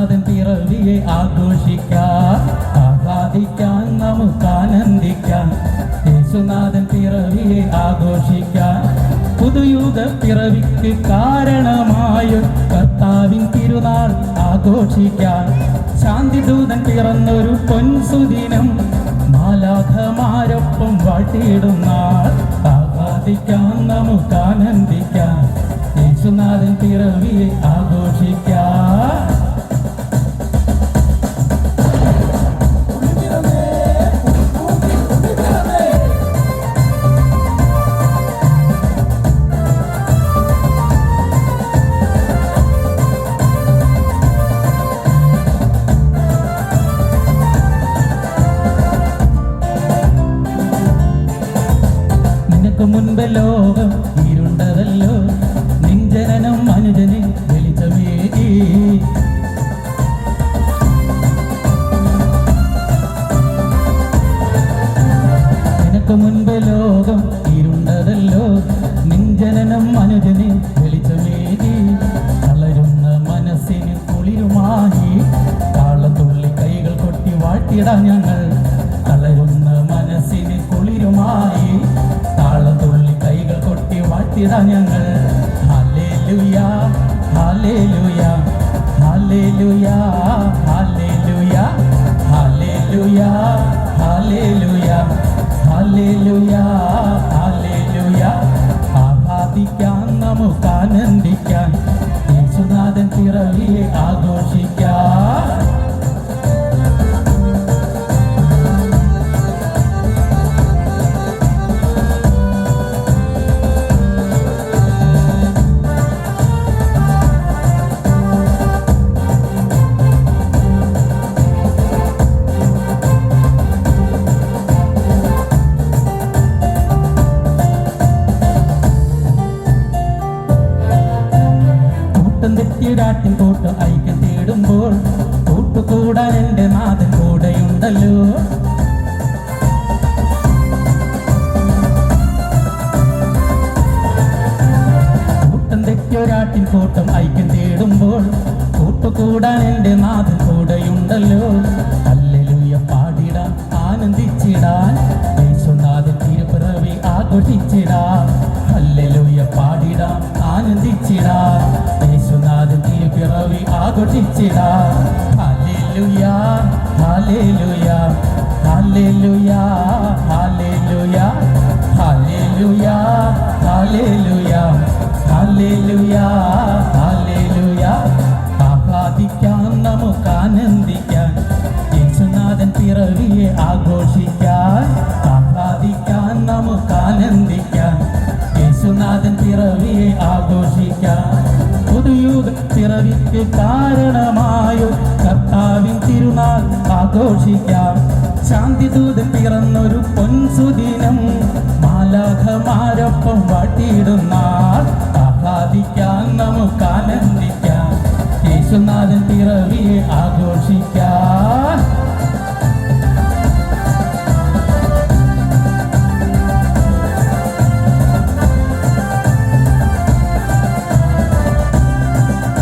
യേശുനാഥൻ പിറവിയെ ആഘോഷിക്കാം, ആഹ്ലാദിക്കാൻ നമുക്ക് ആനന്ദിക്കാം. യേശുനാഥൻ പിറവിയെ ആഘോഷിക്കാം. പുതുയുഗ പിറവിക്ക് കാരണമായ കർത്താവിൻ തിരുനാൾ ആഘോഷിക്കാം. ശാന്തിദൂതൻ പിറന്നൊരു പൊൻസുദിനം മാലാഖമാരൊപ്പം വാഴ്ത്തിയിടും നാൾ ആഹ്ലാദിക്കാം, നമുക്ക് ആനന്ദിക്കാം. യേശുനാഥൻ പിറവിയെ ആഘോഷിക്കാം. മുൻപ് ലോകം ഇരുണ്ടതല്ലോ, നിഞ്ജനനം മനുജന് വെളിച്ചമേകി. നിനക്ക് മുൻപ് ലോകം ഇരുണ്ടതല്ലോ, നിഞ്ജനനം മനുജന് വെളിച്ചമേകി. തളരുന്ന മനസ്സിന് കുളിരുമായി താളത്തുള്ളി കൈകൾ കൊട്ടി വാഴ്ത്തിടാം ഞങ്ങൾ. തളരുന്ന മനസ്സിന് കുളിരുമായി താളത്തുള്ളി കൈകൾ കൊട്ടി വാഴ്ത്തിടാം ഞങ്ങൾ. ഹല്ലേലൂയ ഹല്ലേലൂയ ഹല്ലേലൂയ ഹല്ലേലൂയ ഹല്ലേലൂയ ഹല്ലേലൂയ ഹല്ലേലൂയ ഹല്ലേലൂയ. ആഹ്ലാദിക്കാൻ നമുക്ക് ആനന്ദിക്കാൻ, യേശുനാഥൻ പിറവിയെ ആഘോഷിക്കാം. തെറ്റിടാട്ടിൻ കൂട്ട് ഐക്യം തേടുമ്പോൾ കൂട്ടുകൂടാൻ എൻ്റെ നാഥൻ കൂടെയുണ്ടല്ലോ. കൂട്ടം തെറ്റിയൊരാട്ടിൻ കൂട്ടം ഐക്യം തേടുമ്പോൾ കൂട്ടുകൂടാൻ എൻ്റെ നാഥൻ കൂടെയുണ്ടല്ലോ. ഹല്ലേലൂയ പാടിടാൻ ആനന്ദിച്ചിടാൻ, യേശുനാഥൻ തിരുപ്പിറവി ആഘോഷിച്ചിടാൻ. ഹല്ലേലൂയ പാടിടാൻ ആനന്ദിച്ചിടാൻ, യേശുനാഥൻ തിരുപ്പിറവി ആഘോഷിച്ചിടാൻ. ഹല്ലേലൂയ ഹല്ലേലൂയ ഹല്ലേലൂയ ഹല്ലേലൂയ ഹല്ലേലൂയ ഹല്ലേലൂയ ഹല്ലേലൂയ ഹല്ലേലൂയ. ആഹ്ലാദിക്കാൻ നമുക്ക് ആനന്ദിക്കാൻ, യേശുനാഥൻ പിറവിയെ ആഘോഷിക്കാൻ. ആഹ്ലാദിക്കാൻ നമുക്ക് ആനന്ദിക്കാൻ, യേശുനാഥൻ പിറവിയെ ആഘോഷിക്കാം. പുതുയുഗ പിറവിക്ക് കാരണമായ കർത്താവിൻ തിരുനാൾ ആഘോഷിക്കാം. ശാന്തിദൂതൻ പിറന്നൊരു പൊൻസുദിനം